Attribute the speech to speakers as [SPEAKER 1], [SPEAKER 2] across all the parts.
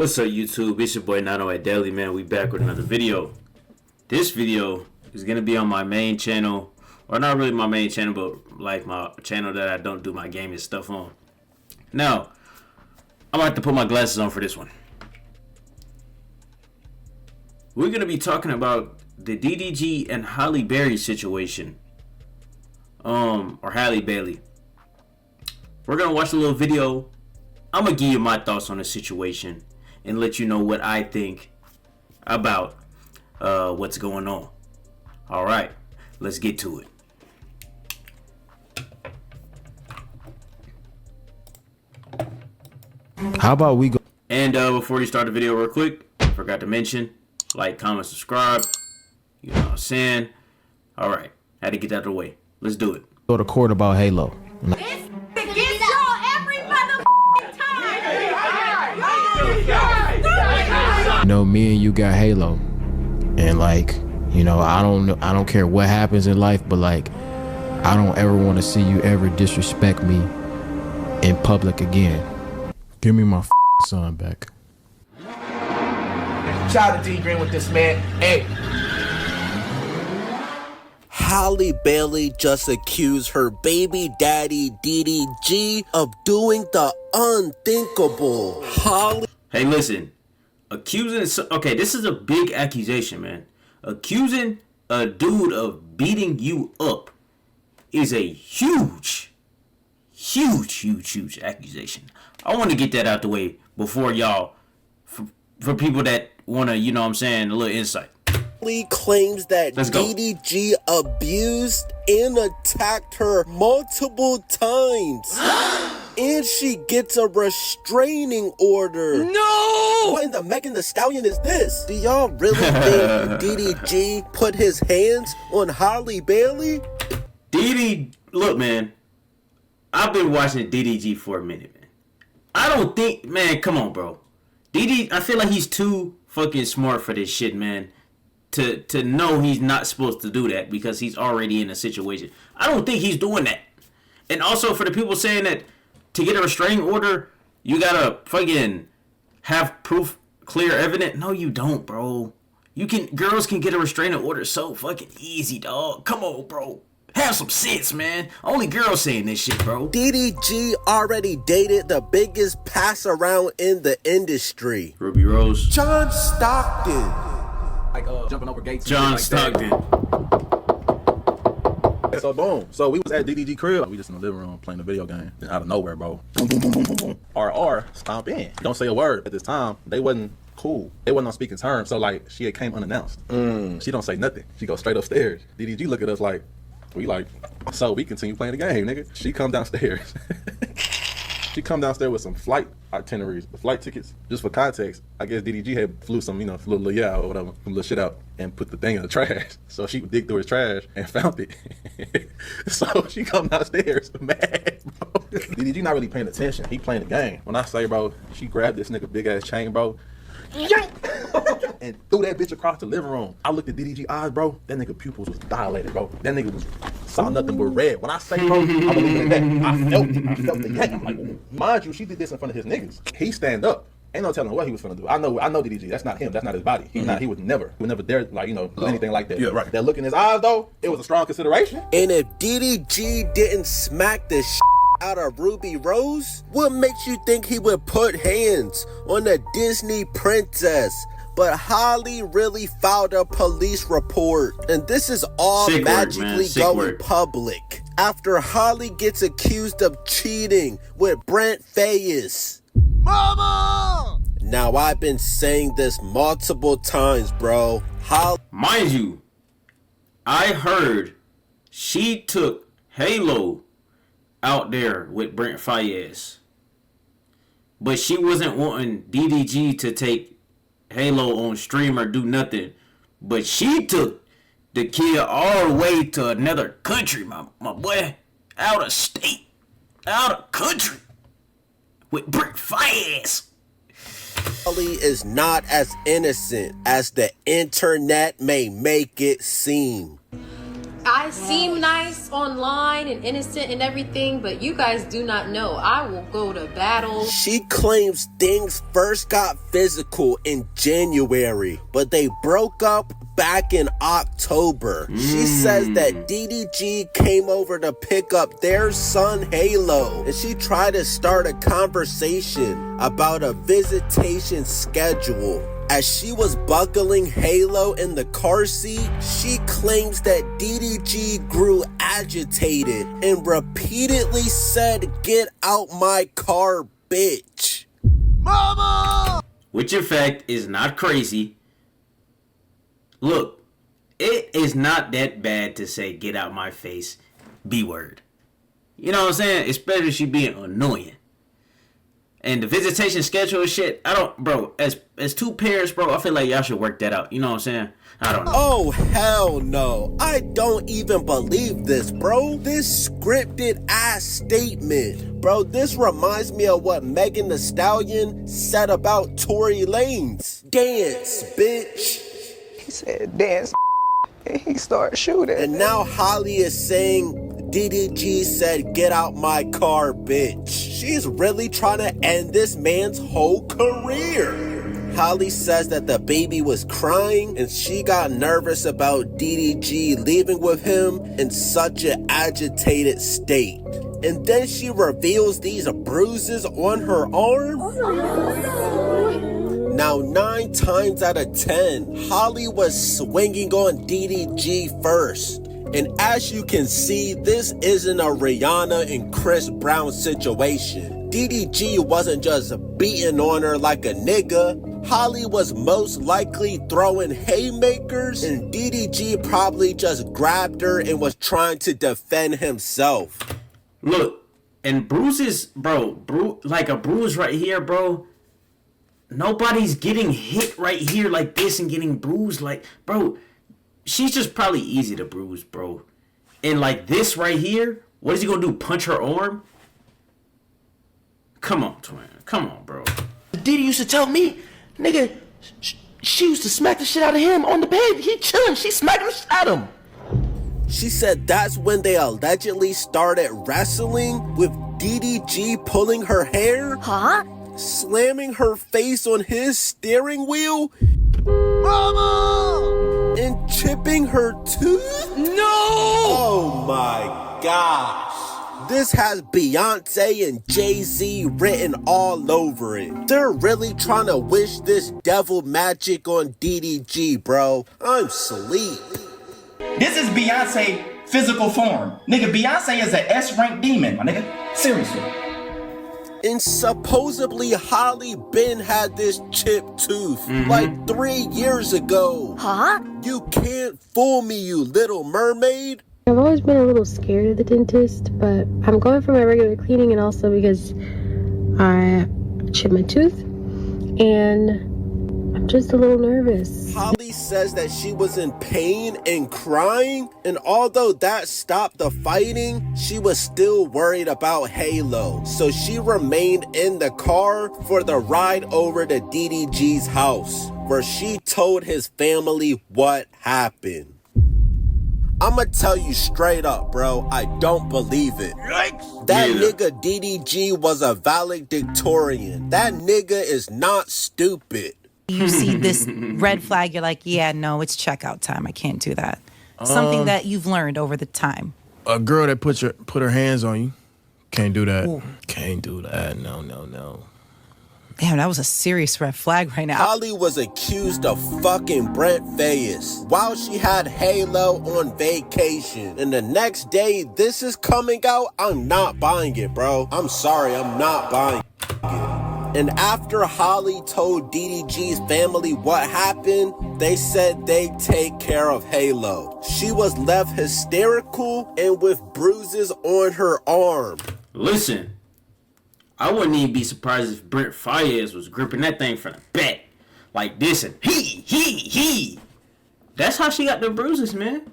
[SPEAKER 1] What's up, YouTube? It's your boy Nano at Daily, man. We back with another video. This video is gonna be on my main channel, or not really my main channel, but like my channel that I don't do my gaming stuff on. Now, I'm gonna have to put my glasses on for this one. We're gonna be talking about the DDG and Halle Berry situation, or Halle Bailey. We're gonna watch a little video. I'm gonna give you my thoughts on the situation and let you know what I think about what's going on. All right, let's get to it.
[SPEAKER 2] How about we go?
[SPEAKER 1] And before you start the video real quick, I forgot to mention, like, comment, subscribe. You know what I'm saying? All right, had to get that out of the way. Let's do it.
[SPEAKER 2] Go to court about Halo. You know, me and you got Halo, and like, you know, I don't care what happens in life, but like, I don't ever want to see you ever disrespect me in public again. Give me my son back.
[SPEAKER 3] Shout out to D Green with this, man. Hey.
[SPEAKER 4] Halle Bailey just accused her baby daddy DDG of doing the unthinkable.
[SPEAKER 1] Hey, listen. Okay, this is a big accusation, man. Accusing a dude of beating you up is a huge accusation. I want to get that out the way before y'all, for people that want to, you know what I'm saying, a little insight.
[SPEAKER 4] Claims that DDG abused and attacked her multiple times. And she gets a restraining order. No! What in the Megan Thee Stallion is this? Do y'all really think DDG put his hands on Halle Bailey?
[SPEAKER 1] Look, man. I've been watching DDG for a minute, man. I don't think, man, come on, bro. I feel like he's too fucking smart for this shit, man. To know he's not supposed to do that because he's already in a situation. I don't think he's doing that. And also for the people saying that to get a restraining order, you gotta fucking have proof, clear evidence. No, you don't, bro. Girls can get a restraining order so fucking easy, dog. Come on, bro. Have some sense, man. Only girls saying this shit, bro.
[SPEAKER 4] DDG already dated the biggest pass around in the industry.
[SPEAKER 1] Ruby Rose.
[SPEAKER 4] John Stockton.
[SPEAKER 3] Like jumping over gates.
[SPEAKER 1] John
[SPEAKER 3] like
[SPEAKER 1] Stockton.
[SPEAKER 3] So boom. So we was at DDG crib. We just in the living room playing the video game. And out of nowhere, bro. Boom, boom, boom, boom, boom, boom. RR, stomp in. Don't say a word. At this time, they wasn't cool. They wasn't on speaking terms. So like, she had came unannounced. She don't say nothing. She goes straight upstairs. DDG look at us like, we like, so we continue playing the game, nigga. She come downstairs. She come downstairs with some flight itineraries, the flight tickets. Just for context, I guess DDG had flew some, flew a little or whatever, some little shit out and put the thing in the trash. So she would dig through his trash and found it. So she come downstairs mad, bro. DDG not really paying attention. He playing the game. When I say, bro, she grabbed this nigga big ass chain, bro. And threw that bitch across the living room. I looked at DDG eyes, bro. That nigga pupils was dilated, bro. That nigga saw nothing but red. When I say, bro, I believe in that. I felt the yank. I'm like, mind you, she did this in front of his niggas. He stand up. Ain't no telling what he was finna do. I know DDG. That's not him. That's not his body. He would never dare, like, do anything like that.
[SPEAKER 5] Yeah, right.
[SPEAKER 3] That look in his eyes, though, it was a strong consideration.
[SPEAKER 4] And if DDG didn't smack the out of Ruby Rose, what makes you think he would put hands on a Disney princess? But Halle really filed a police report, and this is all magically going public after Halle gets accused of cheating with Brent Fayez. Mama! Now, I've been saying this multiple times, bro.
[SPEAKER 1] Mind you, I heard she took Halo out there with Brent Fayez, but she wasn't wanting DDG to take Halo on stream or do nothing, but she took the kid all the way to another country, my boy, out of state, out of country, with Brent Fayez.
[SPEAKER 4] Halle is not as innocent as the internet may make it seem.
[SPEAKER 6] I
[SPEAKER 5] seem nice online and innocent and everything, but you guys do not know. I will go to battle.
[SPEAKER 4] She claims things first got physical in January, but they broke up back in October. She says that DDG came over to pick up their son Halo, and she tried to start a conversation about a visitation schedule. As she was buckling Halo in the car seat, she claims that DDG grew agitated and repeatedly said, "Get out my car, bitch." Mama!
[SPEAKER 1] Which in fact is not crazy. Look, it is not that bad to say "get out my face," B-word. You know what I'm saying? Especially she being annoying. And the visitation schedule shit, bro, as two parents, bro, I feel like y'all should work that out. You know what I'm saying? I don't know.
[SPEAKER 4] Oh, hell no. I don't even believe this, bro. This scripted ass statement. Bro, this reminds me of what Megan Thee Stallion said about Tory Lanez. Dance, bitch.
[SPEAKER 6] He said dance, and he started shooting.
[SPEAKER 4] And now Halle is saying DDG said, "Get out my car, bitch." She's really trying to end this man's whole career. Halle says that the baby was crying and she got nervous about DDG leaving with him in such an agitated state. And then she reveals these bruises on her arm. Now, 9 times out of 10, Halle was swinging on DDG first. And as you can see, this isn't a Rihanna and Chris Brown situation. DDG wasn't just beating on her like a nigga. Halle was most likely throwing haymakers, and DDG probably just grabbed her and was trying to defend himself.
[SPEAKER 1] Look, and bruises, bro, like a bruise right here, bro. Nobody's getting hit right here like this and getting bruised like, bro. She's just probably easy to bruise, bro. And like this right here, what is he gonna do? Punch her arm? Come on, twin. Come on, bro.
[SPEAKER 7] Diddy used to tell me, nigga, she used to smack the shit out of him on the bed. He chilling. She smacking the shit out of him.
[SPEAKER 4] She said that's when they allegedly started wrestling, with DDG pulling her hair, slamming her face on his steering wheel, Mama! And chipping her tooth?
[SPEAKER 7] No!
[SPEAKER 4] Oh my gosh. This has Beyonce and Jay-Z written all over it. They're really trying to wish this devil magic on DDG, bro. I'm sleep.
[SPEAKER 8] This is Beyonce physical form. Nigga, Beyonce is an S-rank demon, my nigga. Seriously.
[SPEAKER 4] And supposedly Halle Ben had this chipped tooth like 3 years ago. You can't fool me, you little mermaid.
[SPEAKER 9] I've always been a little scared of the dentist, but I'm going for my regular cleaning, and also because I chipped my tooth and I'm just a little nervous.
[SPEAKER 4] Halle says that she was in pain and crying, and although that stopped the fighting, she was still worried about Halo. So she remained in the car for the ride over to DDG's house, where she told his family what happened. I'ma tell you straight up, bro, I don't believe it. That nigga DDG was a valedictorian. That nigga is not stupid.
[SPEAKER 10] You see this red flag, you're like, yeah, no, it's checkout time. I can't do that. Something that you've learned over the time.
[SPEAKER 2] A girl that put her hands on you, can't do that. Ooh. Can't do that. No.
[SPEAKER 10] Damn, that was a serious red flag right now.
[SPEAKER 4] Halle was accused of fucking Brent Fayez while she had Halo on vacation. And the next day this is coming out, I'm not buying it, bro. I'm sorry, I'm not buying it. And after Halle told DDG's family what happened, they said they'd take care of Halo. She was left hysterical and with bruises on her arm.
[SPEAKER 1] Listen, I wouldn't even be surprised if Brent Fayez was gripping that thing from the back like this and he. That's how she got the bruises, man.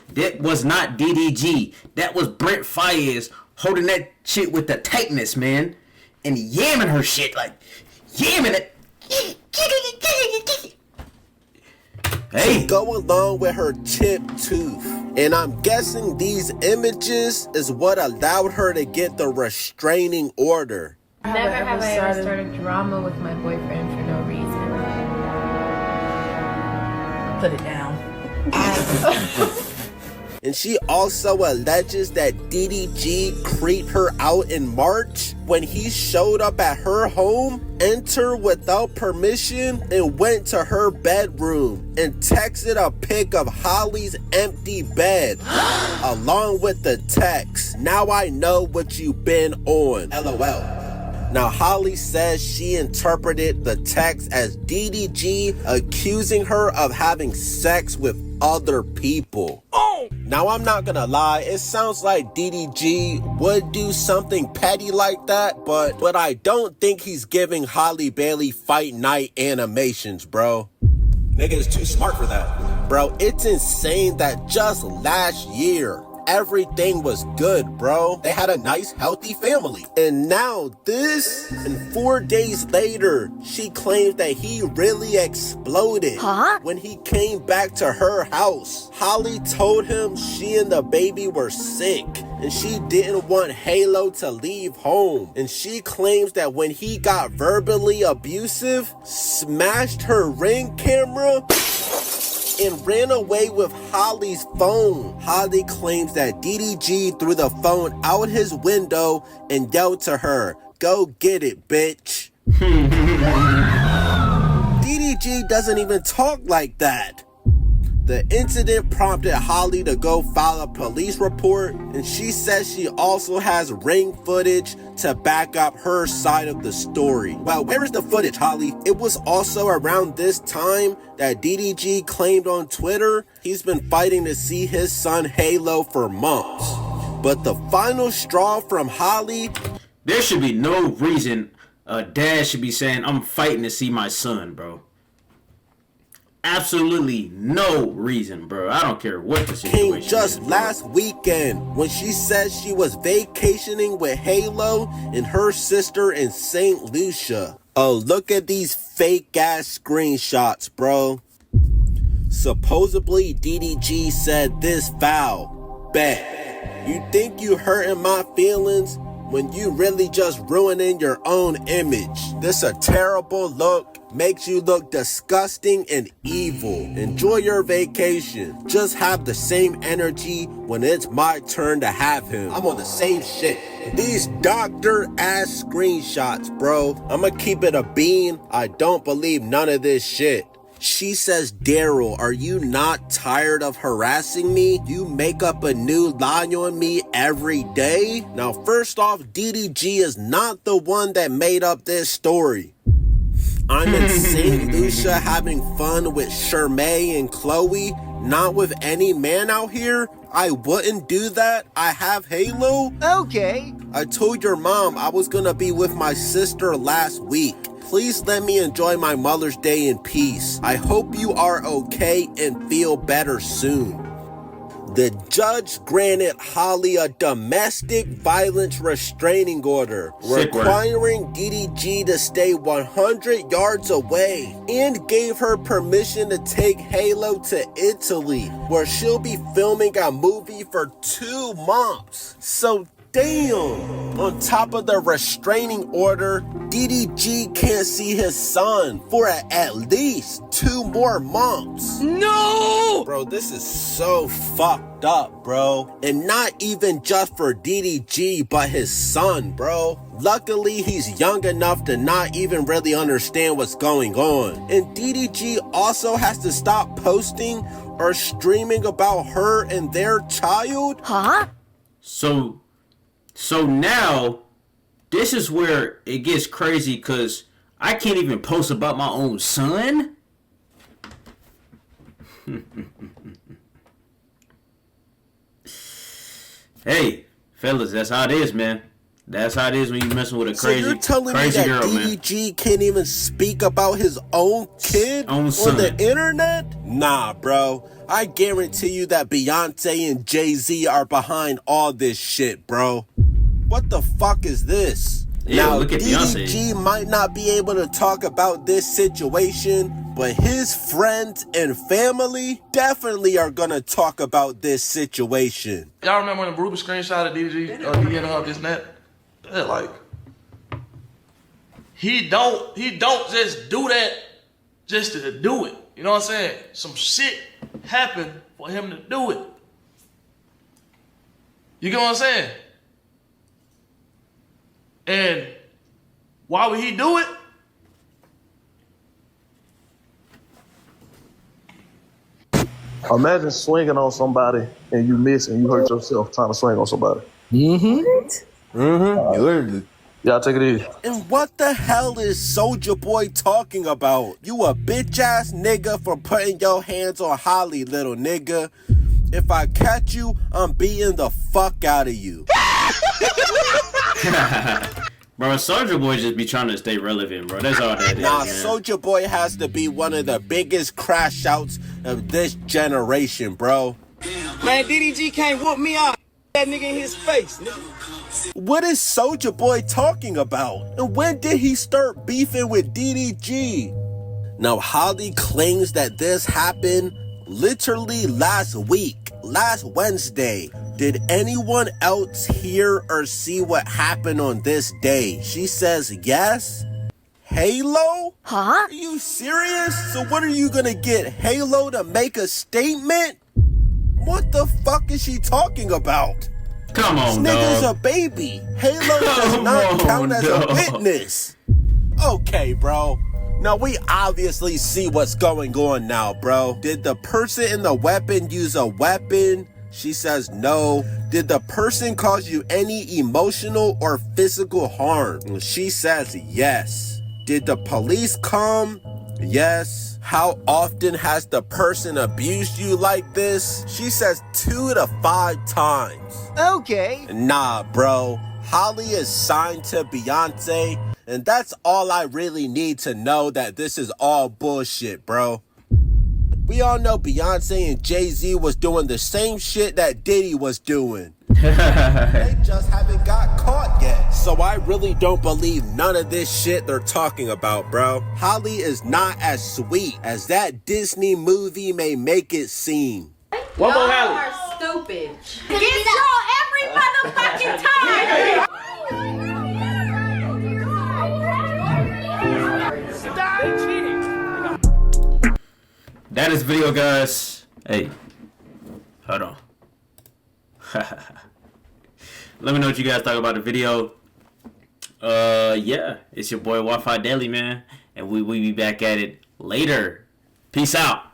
[SPEAKER 1] That was not DDG. That was Brent Fayez holding that shit with the tightness, man. And yamming her shit, like, yamming it. Hey.
[SPEAKER 4] To go along with her chipped tooth And I'm guessing these images is what allowed her to get the restraining order.
[SPEAKER 5] Never have I ever started drama with my boyfriend for no reason.
[SPEAKER 10] Put it down.
[SPEAKER 4] And she also alleges that DDG creeped her out in March when he showed up at her home, entered without permission, and went to her bedroom and texted a pic of Holly's empty bed along with the text, "Now I know what you've been on, LOL." Now, Holly says she interpreted the text as DDG accusing her of having sex with other people. Now, I'm not gonna lie, it sounds like DDG would do something petty like that, but I don't think he's giving Halle Bailey fight night animations, bro. Nigga is too smart for that. Bro, it's insane that just last year, everything was good, bro. They had a nice, healthy family. And now this, and 4 days later, she claims that he really exploded when he came back to her house. Holly told him she and the baby were sick, and she didn't want Halo to leave home. And she claims that when he got verbally abusive, smashed her Ring camera, and ran away with Holly's phone. Holly claims that DDG threw the phone out his window and yelled to her, "Go get it, bitch." DDG doesn't even talk like that. The incident prompted Holly to go file a police report, and she says she also has Ring footage to back up her side of the story. Well, where is the footage, Holly? It was also around this time that DDG claimed on Twitter he's been fighting to see his son Halo for months. But the final straw from Holly...
[SPEAKER 1] There should be no reason a dad should be saying, "I'm fighting to see my son," bro. Absolutely no reason, bro. I don't care what the situation
[SPEAKER 4] came just
[SPEAKER 1] is,
[SPEAKER 4] last weekend when she says she was vacationing with Halo and her sister in St. Lucia. Oh, look at these fake ass screenshots, bro. Supposedly DDG said this foul. Bet. You think you hurting my feelings when you really just ruining your own image. This a terrible look. Makes you look disgusting and evil. Enjoy your vacation. Just have the same energy when it's my turn to have him. I'm on the same shit. These doctor ass screenshots, bro. I'ma keep it a bean. I don't believe none of this shit. She says, "Daryl, are you not tired of harassing me? You make up a new lie on me every day." Now, first off, DDG is not the one that made up this story. I'm in St. Lucia having fun with Shermay and Chloe, not with any man out here. I wouldn't do that. I have Halo.
[SPEAKER 6] Okay.
[SPEAKER 4] I told your mom I was gonna be with my sister last week. Please let me enjoy my Mother's Day in peace. I hope you are okay and feel better soon. The judge granted Holly a domestic violence restraining order, requiring DDG to stay 100 yards away, and gave her permission to take Halo to Italy, where she'll be filming a movie for 2 months. So damn, on top of the restraining order, DDG can't see his son for at least 2 more months.
[SPEAKER 6] No!
[SPEAKER 4] Bro, this is so fucked up, bro. And not even just for DDG, but his son, bro. Luckily, he's young enough to not even really understand what's going on. And DDG also has to stop posting or streaming about her and their child.
[SPEAKER 6] Huh?
[SPEAKER 1] So now, this is where it gets crazy, because I can't even post about my own son? Hey, fellas, that's how it is, man. That's how it is when you messing with a crazy,
[SPEAKER 4] so you're telling
[SPEAKER 1] crazy
[SPEAKER 4] me that
[SPEAKER 1] girl,
[SPEAKER 4] DDG
[SPEAKER 1] man.
[SPEAKER 4] can't even speak about his own kid on the internet? Nah, bro. I guarantee you that Beyonce and Jay-Z are behind all this shit, bro. What the fuck is this? Now,
[SPEAKER 1] look at
[SPEAKER 4] DDG
[SPEAKER 1] Beyonce.
[SPEAKER 4] might not be able to talk about this situation, but his friends and family definitely are gonna talk about this situation.
[SPEAKER 11] Y'all remember when Ruby screenshotted DDG DMing her this and that? Yeah, like, he don't just do that just to do it. You know what I'm saying? Some shit happened for him to do it. You get what I'm saying? And why would he do it?
[SPEAKER 12] Imagine swinging on somebody and you miss and you hurt yourself trying to swing on somebody.
[SPEAKER 4] Literally.
[SPEAKER 12] Y'all take it easy.
[SPEAKER 4] And what the hell is Soulja Boy talking about? You a bitch ass nigga for putting your hands on Halle, little nigga. If I catch you, I'm beating the fuck out of you.
[SPEAKER 1] Bro, Soulja Boy just be trying to stay relevant, bro. That's all that is,
[SPEAKER 4] Nah,
[SPEAKER 1] man.
[SPEAKER 4] Soulja Boy has to be one of the biggest crash outs of this generation, bro.
[SPEAKER 13] Man, DDG can't whoop me out. That nigga in his face, nigga.
[SPEAKER 4] What is Soulja Boy talking about? And when did he start beefing with DDG? Now, Halle claims that this happened literally last week, last Wednesday. Did anyone else hear or see what happened on this day? She says yes. Halo?
[SPEAKER 14] Huh?
[SPEAKER 4] Are you serious? So what are you gonna get Halo to make a statement? What the fuck is she talking about?
[SPEAKER 1] Come on,
[SPEAKER 4] This nigga's
[SPEAKER 1] dog.
[SPEAKER 4] a baby. Halo does not count as a witness. Okay, bro. Now, we obviously see what's going on now, bro. Did the person in the weapon use a weapon? She says no. Did the person cause you any emotional or physical harm? She says yes. Did the police come? Yes. How often has the person abused you like this? She says 2 to 5 times.
[SPEAKER 13] Okay.
[SPEAKER 4] Nah, bro. Halle is signed to Beyonce, and that's all I really need to know, that this is all bullshit, bro. We all know Beyonce and Jay-Z was doing the same shit that Diddy was doing. They just haven't got caught yet. So I really don't believe none of this shit they're talking about, bro. Halle is not as sweet as that Disney movie may make it seem.
[SPEAKER 5] Y'all are stupid.
[SPEAKER 14] Get y'all every motherfucking time.
[SPEAKER 1] That is video, guys. Hey, hold on. Let me know what you guys thought about the video. Yeah, it's your boy Wi-Fi Daily, man, and we be back at it later. Peace out.